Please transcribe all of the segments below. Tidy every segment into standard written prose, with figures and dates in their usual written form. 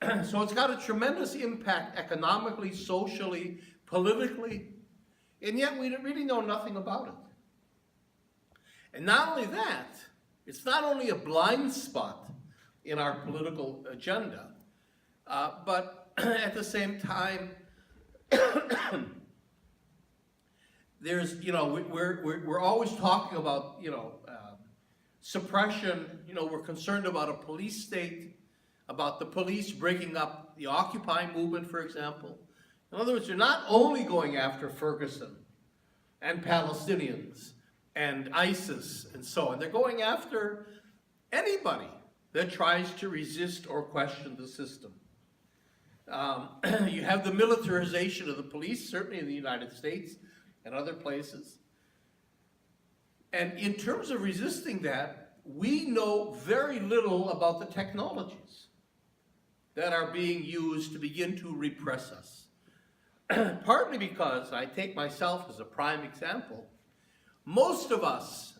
So it's got a tremendous impact economically, socially, politically, and yet we really know nothing about it. And not only that, it's not only a blind spot in our political agenda, but at the same time, there's, we're always talking about, suppression. We're concerned about a police state, about the police breaking up the Occupy movement, for example. In other words, they're not only going after Ferguson and Palestinians and ISIS and so on. They're going after anybody that tries to resist or question the system. You have the militarization of the police, certainly in the United States and other places. And in terms of resisting that, we know very little about the technologies that are being used to begin to repress us. Partly because, I take myself as a prime example, most of us,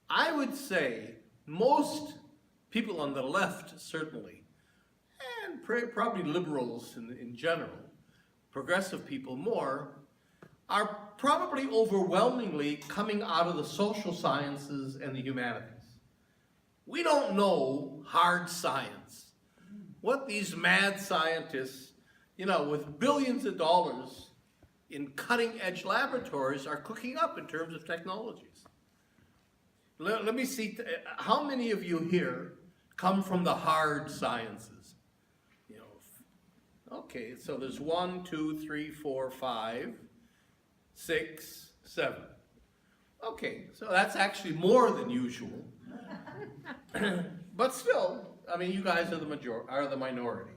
I would say, most people on the left certainly, and probably liberals in general, progressive people more, are probably overwhelmingly coming out of the social sciences and the humanities. We don't know hard science. What these mad scientists, with billions of dollars in cutting-edge laboratories are cooking up in terms of technologies. Let me see, how many of you here come from the hard sciences? Okay, so there's 1, 2, 3, 4, 5, 6, 7. Okay, so that's actually more than usual. But still, you guys are the minority.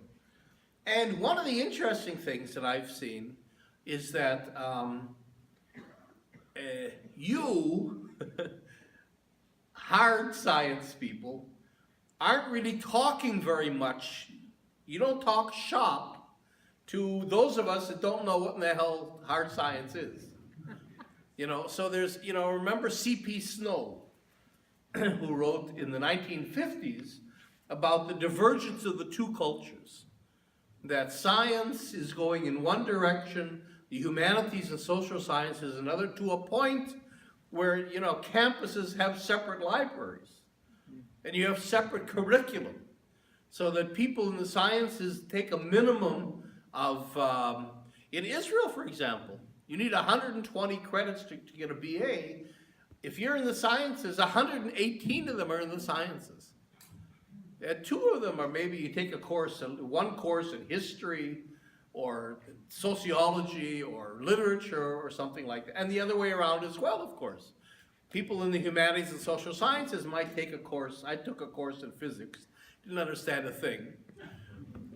And one of the interesting things that I've seen is that you, hard science people, aren't really talking very much. You don't talk shop to those of us that don't know what in the hell hard science is. So there's, remember C.P. Snow, who wrote in the 1950s about the divergence of the two cultures. That science is going in one direction, the humanities and social sciences another, to a point where, campuses have separate libraries and you have separate curriculum, so that people in the sciences take a minimum of, in Israel, for example, you need 120 credits to get a BA. If you're in the sciences, 118 of them are in the sciences. And 2 of them are maybe you take a course, one course in history or sociology or literature or something like that. And the other way around as well, of course. People in the humanities and social sciences might take a course. I took a course in physics, didn't understand a thing.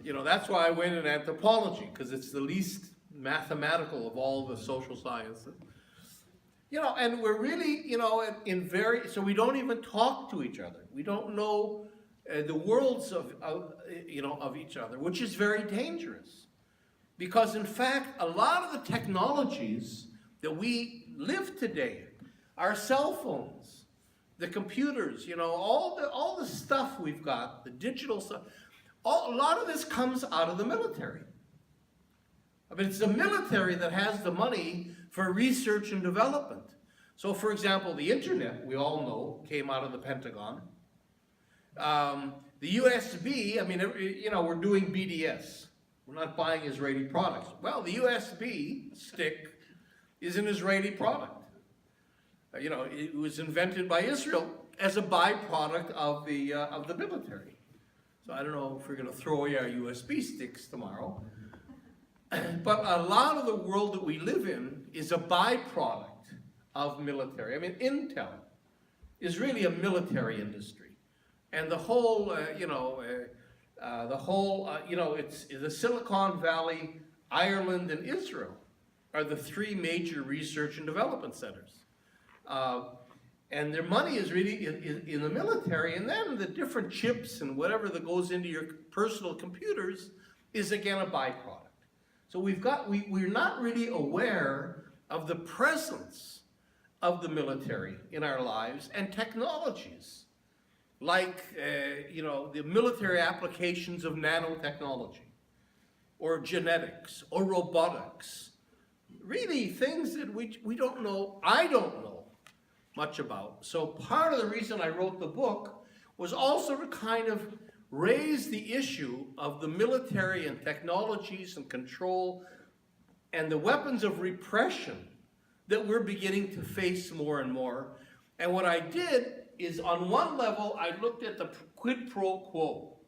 That's why I went in anthropology, because it's the least mathematical of all the social sciences. And we're really, so we don't even talk to each other. We don't know the worlds of each other, which is very dangerous. Because in fact, a lot of the technologies that we live today, our cell phones, the computers, all the stuff we've got, the digital stuff, a lot of this comes out of the military. It's the military that has the money for research and development. So for example, the internet, we all know, came out of the Pentagon. The USB, we're doing BDS. We're not buying Israeli products. Well, the USB stick is an Israeli product. It was invented by Israel as a byproduct of the military. So I don't know if we're going to throw away our USB sticks tomorrow. But a lot of the world that we live in is a byproduct of military. Intel is really a military industry. And the whole, it's the Silicon Valley, Ireland, and Israel are the 3 major research and development centers. And their money is really in the military, and then the different chips and whatever that goes into your personal computers is again a byproduct. So we're not really aware of the presence of the military in our lives and technologies like, the military applications of nanotechnology, or genetics, or robotics. Really things that we don't know, I don't know much about. So part of the reason I wrote the book was also to kind of raise the issue of the military and technologies and control and the weapons of repression that we're beginning to face more and more. And what I did is, on one level, I looked at the quid pro quo.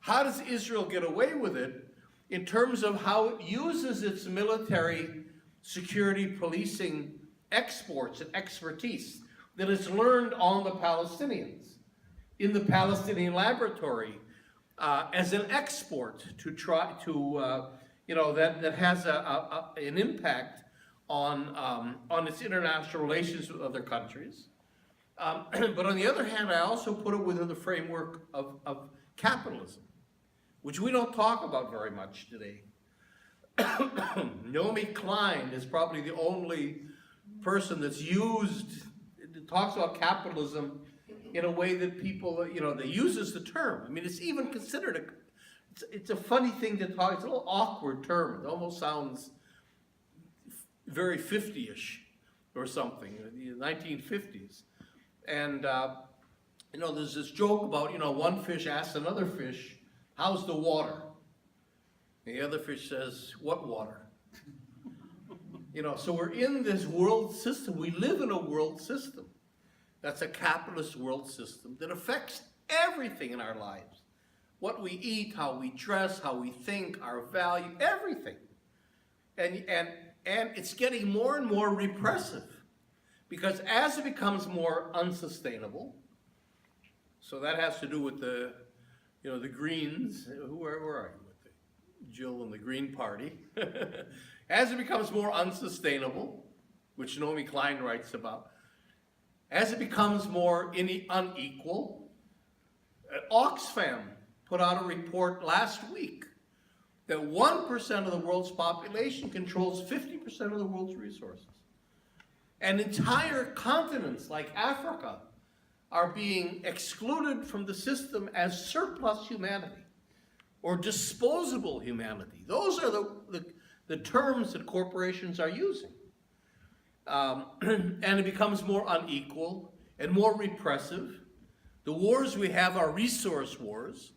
How does Israel get away with it in terms of how it uses its military security policing exports and expertise that it's learned on the Palestinians, in the Palestinian laboratory, as an export to try to, that has an impact on its international relations with other countries. But on the other hand, I also put it within the framework of capitalism, which we don't talk about very much today. Naomi Klein is probably the only person that's talks about capitalism in a way that people, that uses the term. I mean, it's even considered it's a funny thing to talk, it's a little awkward term. It almost sounds very 50-ish or something, the 1950s. And, there's this joke about, one fish asks another fish, how's the water? And the other fish says, what water? So we're in this world system. We live in a world system. That's a capitalist world system that affects everything in our lives. What we eat, how we dress, how we think, our value, everything. And it's getting more and more repressive, because as it becomes more unsustainable, so that has to do with the Greens. Where are you with Jill and the Green Party? As it becomes more unsustainable, which Naomi Klein writes about, as it becomes more unequal, Oxfam put out a report last week that 1% of the world's population controls 50% of the world's resources. And entire continents like Africa are being excluded from the system as surplus humanity or disposable humanity. Those are the terms that corporations are using. And it becomes more unequal and more repressive. The wars we have are resource wars.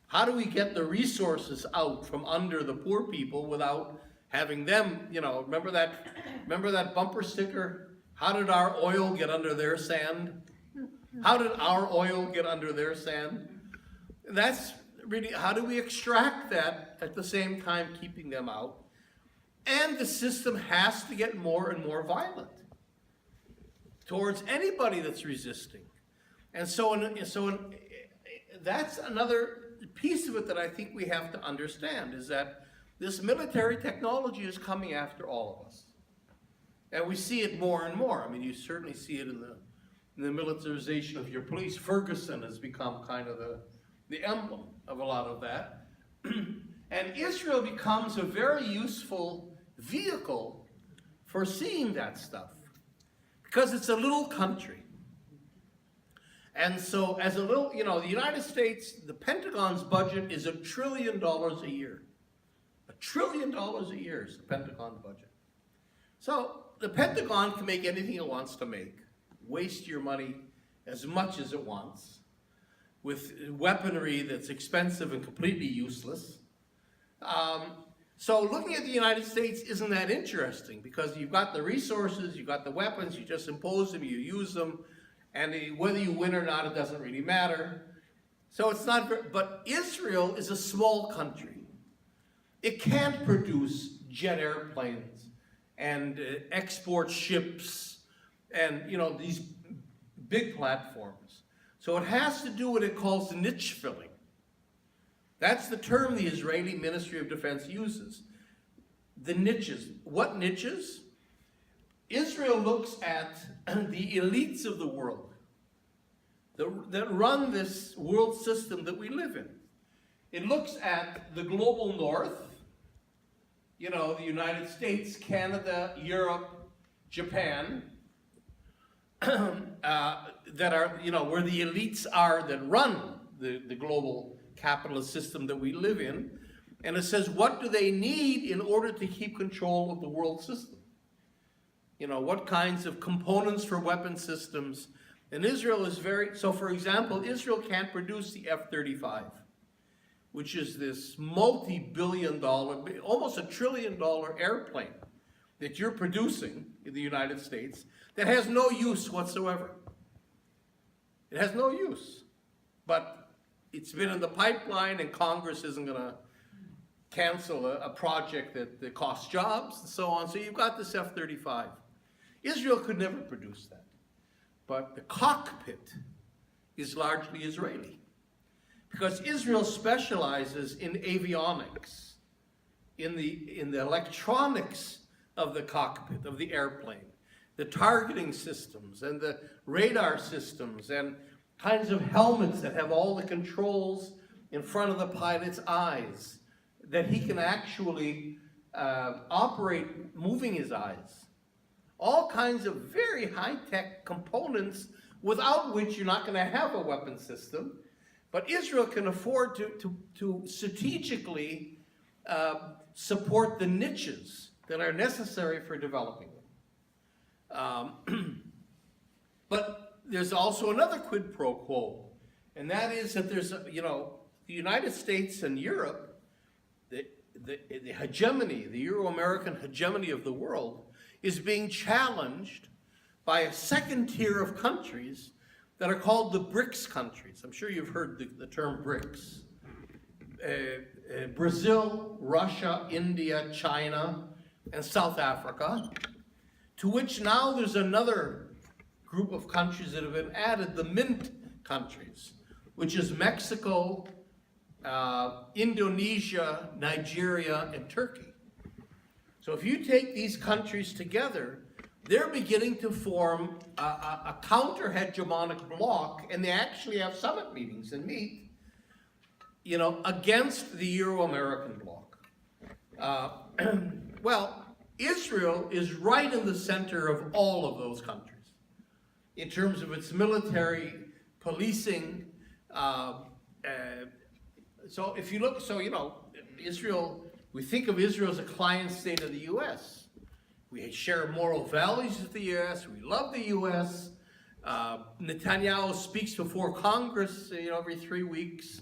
How do we get the resources out from under the poor people without having them, remember that bumper sticker? How did our oil get under their sand? How did our oil get under their sand? That's really, how do we extract that at the same time keeping them out? And the system has to get more and more violent towards anybody that's resisting. And so that's another piece of it that I think we have to understand, is that this military technology is coming after all of us. And we see it more and more. I mean, you certainly see it in the militarization of your police. Ferguson has become kind of the emblem of a lot of that. And Israel becomes a very useful vehicle for seeing that stuff, because it's a little country. And so as a little, the United States, the Pentagon's budget is $1 trillion a year. $1 trillion a year is the Pentagon budget. So the Pentagon can make anything it wants to make, waste your money as much as it wants, with weaponry that's expensive and completely useless. So looking at the United States isn't that interesting, because you've got the resources, you've got the weapons, you just impose them, you use them, and whether you win or not, it doesn't really matter. So it's not, but Israel is a small country. It can't produce jet airplanes and export ships and, these big platforms. So it has to do what it calls niche filling. That's the term the Israeli Ministry of Defense uses. The niches. What niches? Israel looks at the elites of the world that run this world system that we live in. It looks at the global north, the United States, Canada, Europe, Japan, that are, where the elites are that run the global capitalist system that we live in. And it says, what do they need in order to keep control of the world system? What kinds of components for weapon systems? And Israel is so for example, Israel can't produce the F-35, which is this multi-billion-dollar, almost $1 trillion airplane that you're producing in the United States that has no use whatsoever. It has no use. But it's been in the pipeline, and Congress isn't going to cancel a project that costs jobs and so on. So you've got this F-35. Israel could never produce that. But the cockpit is largely Israeli, because Israel specializes in avionics, in the electronics of the cockpit of the airplane, the targeting systems and the radar systems and kinds of helmets that have all the controls in front of the pilot's eyes, that he can actually operate moving his eyes. All kinds of very high-tech components without which you're not going to have a weapon system. But Israel can afford to strategically support the niches that are necessary for developing them. But there's also another quid pro quo, and that is that there's, the United States and Europe, the hegemony, the Euro-American hegemony of the world, is being challenged by a second tier of countries that are called the BRICS countries. I'm sure you've heard the term BRICS. Brazil, Russia, India, China, and South Africa, to which now there's another group of countries that have been added, the MINT countries, which is Mexico, Indonesia, Nigeria, and Turkey. So if you take these countries together, they're beginning to form a counter-hegemonic bloc, and they actually have summit meetings and meet, against the Euro-American bloc. Well, Israel is right in the center of all of those countries in terms of its military, policing. So if you look, Israel, we think of Israel as a client state of the U.S. We share moral values with the U.S. We love the U.S. Netanyahu speaks before Congress, every 3 weeks.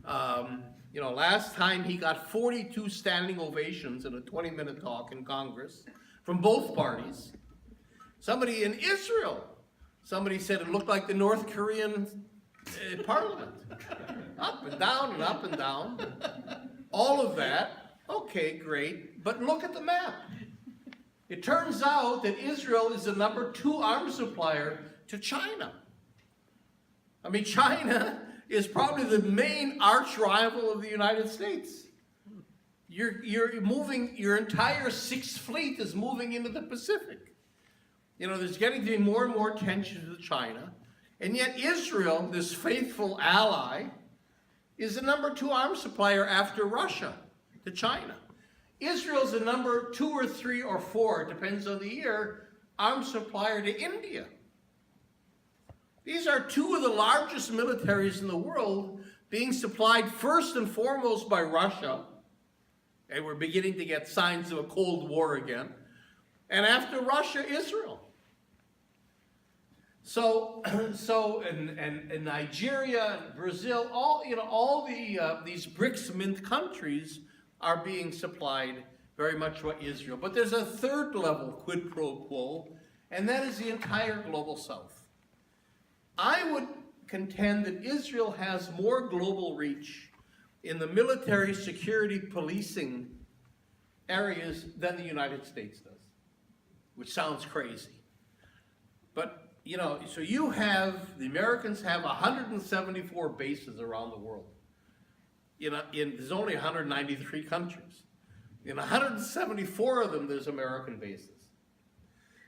Last time he got 42 standing ovations in a 20-minute talk in Congress from both parties. Somebody in Israel, somebody said it looked like the North Korean parliament. Up and down and up and down. All of that, okay, great, but look at the map. It turns out that Israel is the number 2 arms supplier to China. I mean, China is probably the main arch rival of the United States. You're moving, your entire 6th Fleet is moving into the Pacific. There's getting to be more and more tension with China, and yet Israel, this faithful ally, is the number 2 arms supplier after Russia to China. Israel's the number 2 or 3 or 4, depends on the year, arms supplier to India. These are 2 of the largest militaries in the world being supplied first and foremost by Russia, and we're beginning to get signs of a Cold War again, and after Russia, Israel. So and Nigeria, and Brazil, all these BRICS MINT countries are being supplied very much by Israel. But there's a third level quid pro quo, and that is the entire global South. I would contend that Israel has more global reach in the military, security, policing areas than the United States does, which sounds crazy. But, so the Americans have 174 bases around the world. There's only 193 countries. In 174 of them, there's American bases.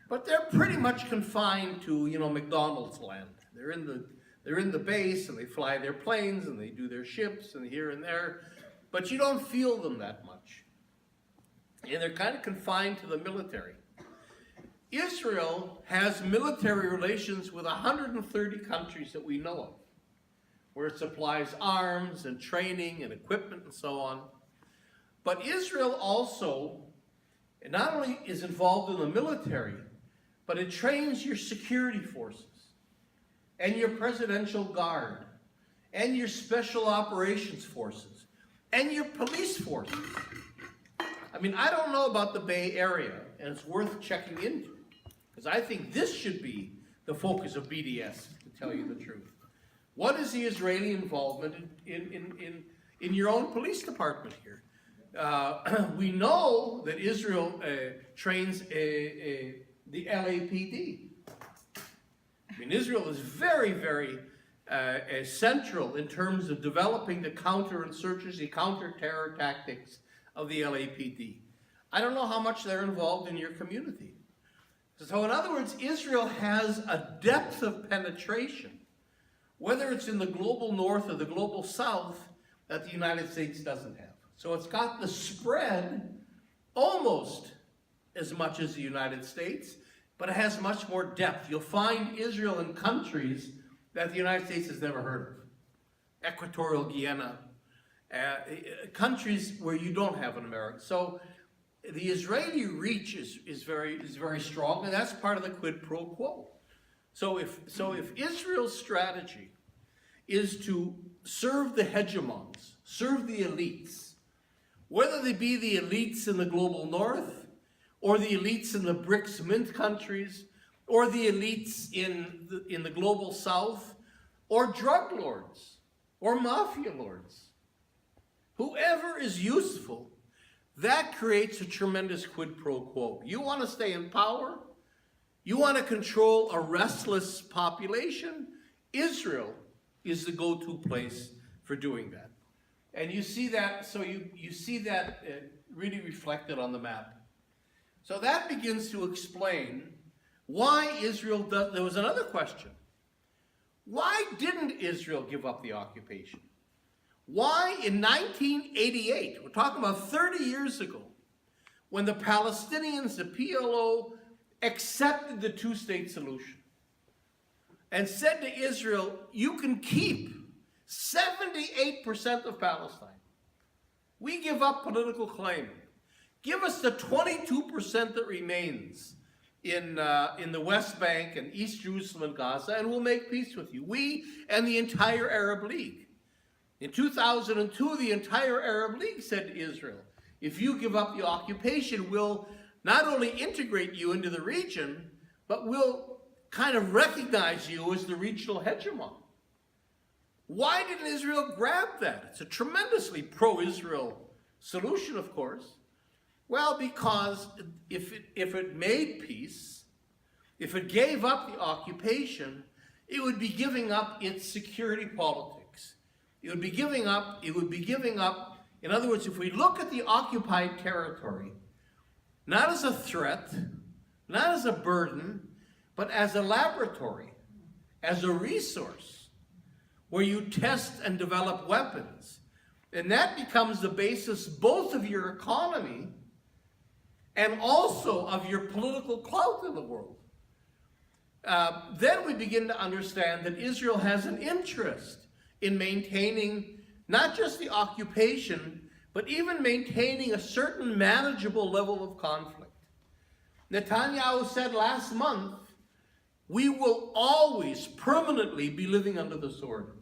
But they're pretty much confined to, McDonald's land. They're in the base, and they fly their planes, and they do their ships, and here and there. But you don't feel them that much. And they're kind of confined to the military. Israel has military relations with 130 countries that we know of, where it supplies arms and training and equipment and so on. But Israel also not only is involved in the military, but it trains your security forces and your presidential guard and your special operations forces and your police forces. I mean, I don't know about the Bay Area, and it's worth checking into, because I think this should be the focus of BDS, to tell you the truth. What is the Israeli involvement in your own police department here? We know that Israel trains the LAPD. I mean, Israel is very, very central in terms of developing the counterinsurgency, the counter-terror tactics of the LAPD. I don't know how much they're involved in your community. So in other words, Israel has a depth of penetration, whether it's in the global north or the global south, that the United States doesn't have. So it's got the spread almost as much as the United States, but it has much more depth. You'll find Israel in countries that the United States has never heard of. Equatorial Guinea, countries where you don't have an American. So the Israeli reach is very strong, and that's part of the quid pro quo. So if Israel's strategy is to serve the hegemons, serve the elites, whether they be the elites in the global north, or the elites in the BRICS Mint countries, or the elites in the global south, or drug lords, or mafia lords, whoever is useful, that creates a tremendous quid pro quo. You want to stay in power? You want to control a restless population? Israel is the go-to place for doing that. And you see that, so you see that really reflected on the map. So that begins to explain why Israel does. There was another question. Why didn't Israel give up the occupation? Why in 1988, we're talking about 30 years ago, when the Palestinians, the PLO, accepted the two-state solution and said to Israel, you can keep 78% of Palestine. We give up political claim. Give us the 22% that remains in the West Bank and East Jerusalem and Gaza, and we'll make peace with you. We and the entire Arab League. In 2002, the entire Arab League said to Israel, if you give up the occupation, we'll not only integrate you into the region, but we'll kind of recognize you as the regional hegemon. Why didn't Israel grab that? It's a tremendously pro-Israel solution, of course. Well, because if it made peace, if it gave up the occupation, it would be giving up its security politics. It would be giving up, in other words, if we look at the occupied territory, not as a threat, not as a burden, but as a laboratory, as a resource, where you test and develop weapons. And that becomes the basis both of your economy and also of your political clout in the world. Then we begin to understand that Israel has an interest in maintaining not just the occupation, but even maintaining a certain manageable level of conflict. Netanyahu said last month, we will always permanently be living under the sword.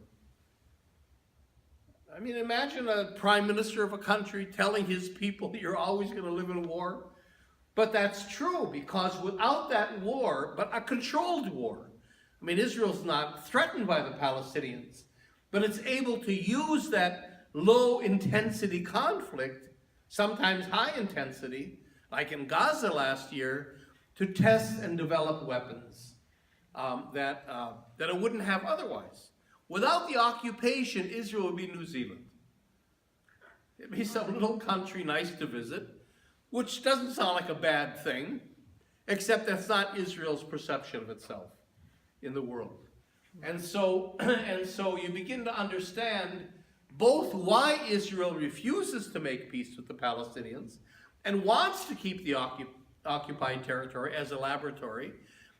I mean, imagine a prime minister of a country telling his people that you're always going to live in war. But that's true, because without that war, but a controlled war, I mean, Israel's not threatened by the Palestinians, but it's able to use that low-intensity conflict, sometimes high-intensity, like in Gaza last year, to test and develop weapons that it wouldn't have otherwise. Without the occupation, Israel would be New Zealand. It'd be some little country nice to visit, which doesn't sound like a bad thing, except that's not Israel's perception of itself in the world. And so you begin to understand both why Israel refuses to make peace with the Palestinians and wants to keep the occupied territory as a laboratory,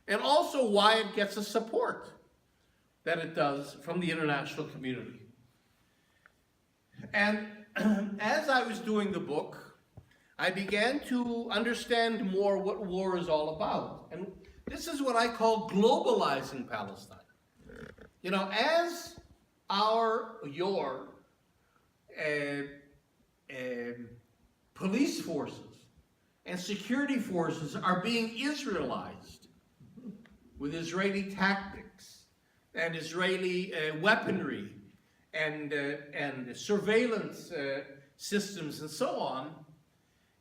and also why it gets the support that it does from the international community. And as I was doing the book, I began to understand more what war is all about. And this is what I call globalizing Palestine. You know, as your police forces and security forces are being Israelized with Israeli tactics and Israeli weaponry and surveillance systems and so on,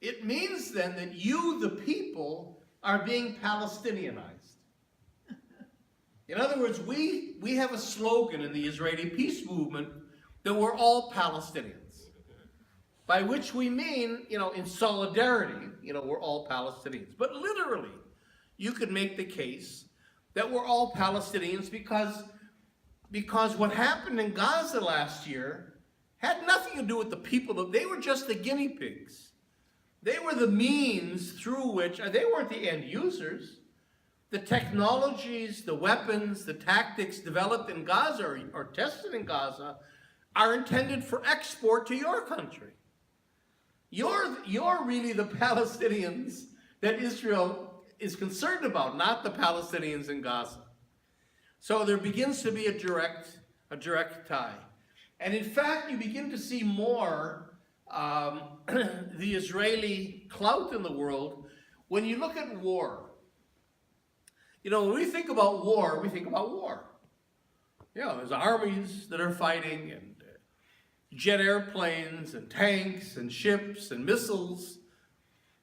it means then that you, the people, are being Palestinianized. In other words, we have a slogan in the Israeli peace movement that we're all Palestinians, by which we mean, you know, in solidarity, you know, we're all Palestinians. But literally, you could make the case that we're all Palestinians because what happened in Gaza last year had nothing to do with the people. They were just the guinea pigs. They were the means through which, they weren't the end users. The technologies, the weapons, the tactics developed in Gaza or tested in Gaza are intended for export to your country. You're really the Palestinians that Israel is concerned about, not the Palestinians in Gaza. So there begins to be a direct tie. And in fact, you begin to see more the Israeli clout in the world when you look at war. You know, when we think about war, we think about war. You know, there's armies that are fighting, and jet airplanes, and tanks, and ships, and missiles.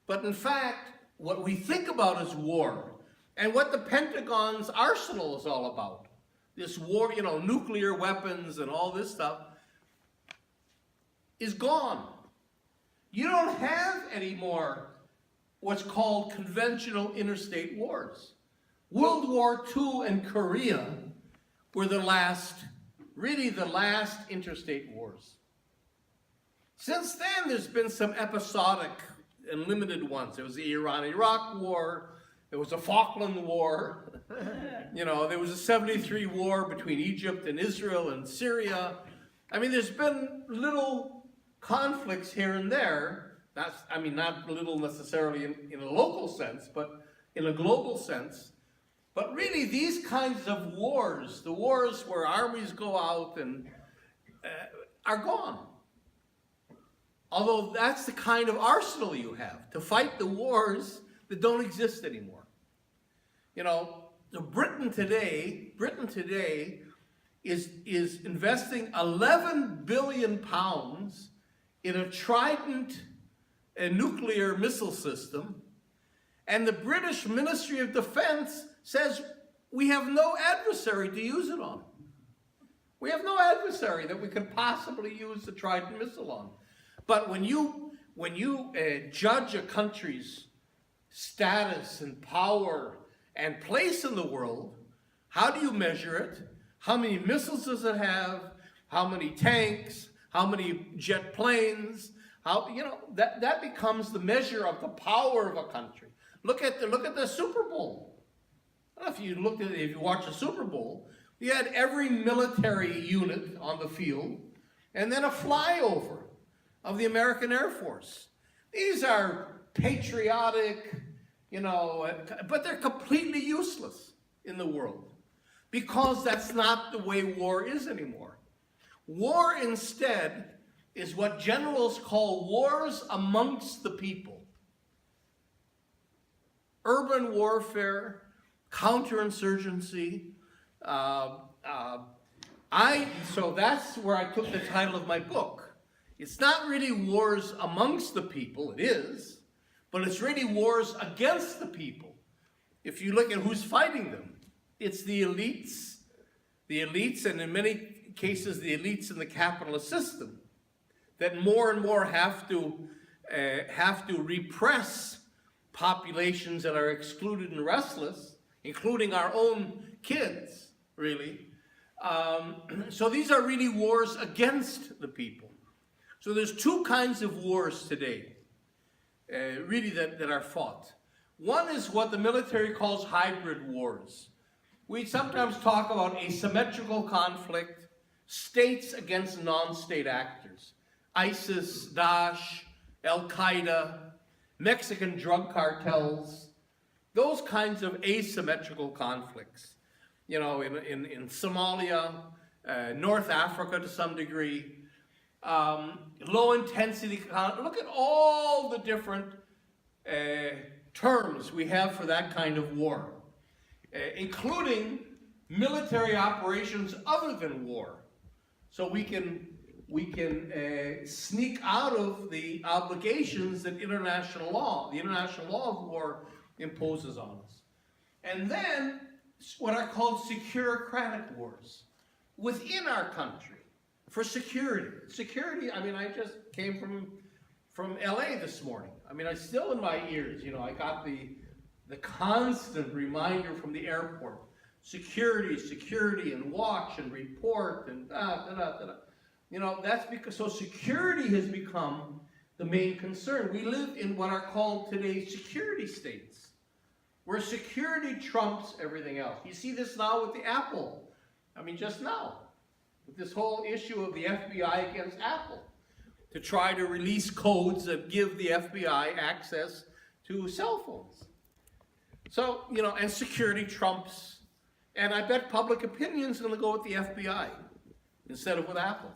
But in fact, what we think about is war, and what the Pentagon's arsenal is all about. This war, you know, nuclear weapons and all this stuff is gone. You don't have any more what's called conventional interstate wars. World War II and Korea were really the last interstate wars. Since then, there's been some episodic and limited ones. There was the Iran-Iraq War, there was a Falkland War, you know, there was a 73 war between Egypt and Israel and Syria. I mean, there's been little conflicts here and there. Not little necessarily in a local sense, but in a global sense. But really, these kinds of wars, the wars where armies go out and are gone. Although that's the kind of arsenal you have to fight the wars that don't exist anymore. You know, Britain today is investing 11 billion pounds in a Trident nuclear missile system, and the British Ministry of Defense says we have no adversary to use it on. We have no adversary that we could possibly use the Trident missile on. But when you judge a country's status and power and place in the world, how do you measure it? How many missiles does it have? How many tanks? How many jet planes? That becomes the measure of the power of a country. Look at the Super Bowl. I don't know if you watch the Super Bowl, you had every military unit on the field, and then a flyover of the American Air Force. These are patriotic, but they're completely useless in the world because that's not the way war is anymore. War instead is what generals call wars amongst the people. Urban warfare, counterinsurgency. So that's where I took the title of my book. It's not really wars amongst the people, it is, but it's really wars against the people. If you look at who's fighting them, it's the elites, and in many cases the elites in the capitalist system that more and more have to repress populations that are excluded and restless, including our own kids, really. So these are really wars against the people. So there's two kinds of wars today, really, that are fought. One is what the military calls hybrid wars. We sometimes talk about asymmetrical conflict, states against non-state actors. ISIS, Daesh, Al-Qaeda, Mexican drug cartels, those kinds of asymmetrical conflicts. You know, in Somalia, North Africa to some degree, low intensity, look at all the different terms we have for that kind of war, including military operations other than war. So we can sneak out of the obligations that the international law of war imposes on us. And then what are called securocratic wars within our country for security. Security, I mean, I just came from LA this morning. I mean, I still in my ears, you know, I got the constant reminder from the airport. Security, and watch and report and da-da-da-da-da. You know, that's because, so security has become the main concern. We live in what are called today security states, where security trumps everything else. You see this now with the Apple. I mean, just now, with this whole issue of the FBI against Apple, to try to release codes that give the FBI access to cell phones. So, you know, and security trumps, and I bet public opinion is going to go with the FBI instead of with Apple.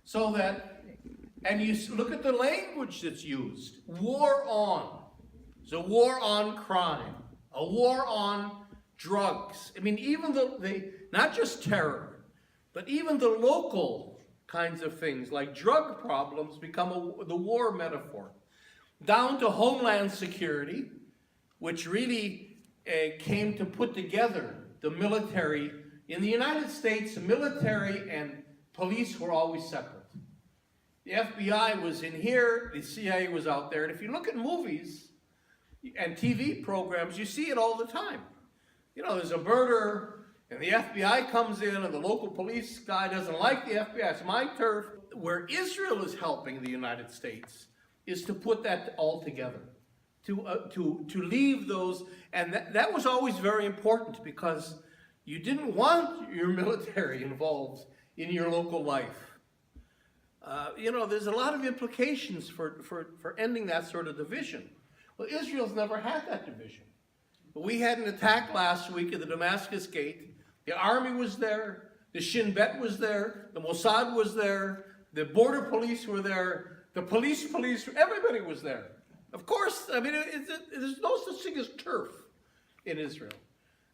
So that, and you look at the language that's used, war on. So war on crime, a war on drugs. I mean, even not just terror, but even the local kinds of things like drug problems become the war metaphor. Down to homeland security, which really came to put together the military. In the United States, the military and police were always separate. The FBI was in here, the CIA was out there, and if you look at movies and TV programs, you see it all the time. You know, there's a murder, and the FBI comes in, and the local police guy doesn't like the FBI, it's my turf. Where Israel is helping the United States is to put that all together, to leave those, and that was always very important because you didn't want your military involved in your local life. You know, there's a lot of implications for ending that sort of division. Well, Israel's never had that division. But we had an attack last week at the Damascus Gate. The army was there, the Shin Bet was there, the Mossad was there, the border police were there, the police, everybody was there. Of course, I mean, there's no such thing as turf in Israel.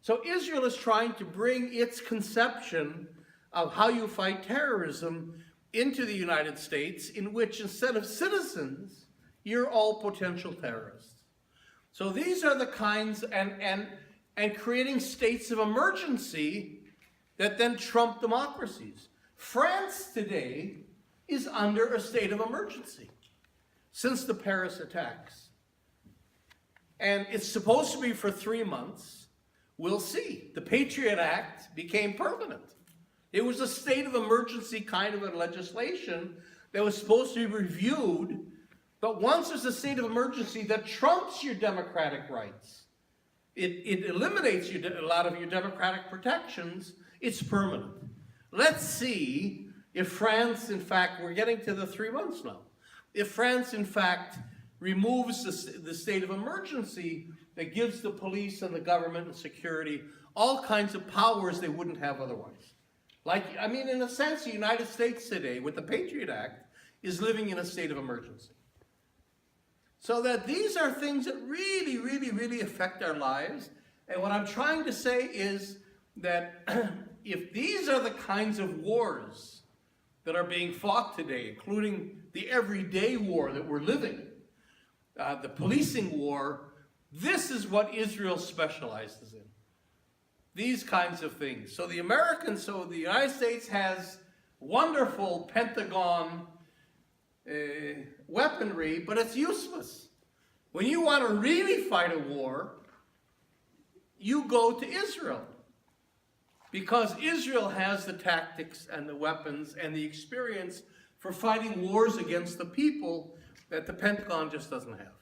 So Israel is trying to bring its conception of how you fight terrorism into the United States, in which instead of citizens, you're all potential terrorists. So these are the kinds, and creating states of emergency that then trump democracies. France today is under a state of emergency since the Paris attacks. And it's supposed to be for 3 months. We'll see. The Patriot Act became permanent. It was a state of emergency kind of a legislation that was supposed to be reviewed, but once there's a state of emergency that trumps your democratic rights, it eliminates a lot of your democratic protections, it's permanent. Let's see if France, in fact, we're getting to the 3 months now, if France, in fact, removes the state of emergency that gives the police and the government and security all kinds of powers they wouldn't have otherwise. Like, I mean, in a sense, the United States today, with the Patriot Act, is living in a state of emergency. So that these are things that really, really, really affect our lives. And what I'm trying to say is that if these are the kinds of wars that are being fought today, including the everyday war that we're living, the policing war, this is what Israel specializes in. These kinds of things. So the United States has wonderful Pentagon weaponry, but it's useless. When you want to really fight a war, you go to Israel. Because Israel has the tactics and the weapons and the experience for fighting wars against the people that the Pentagon just doesn't have.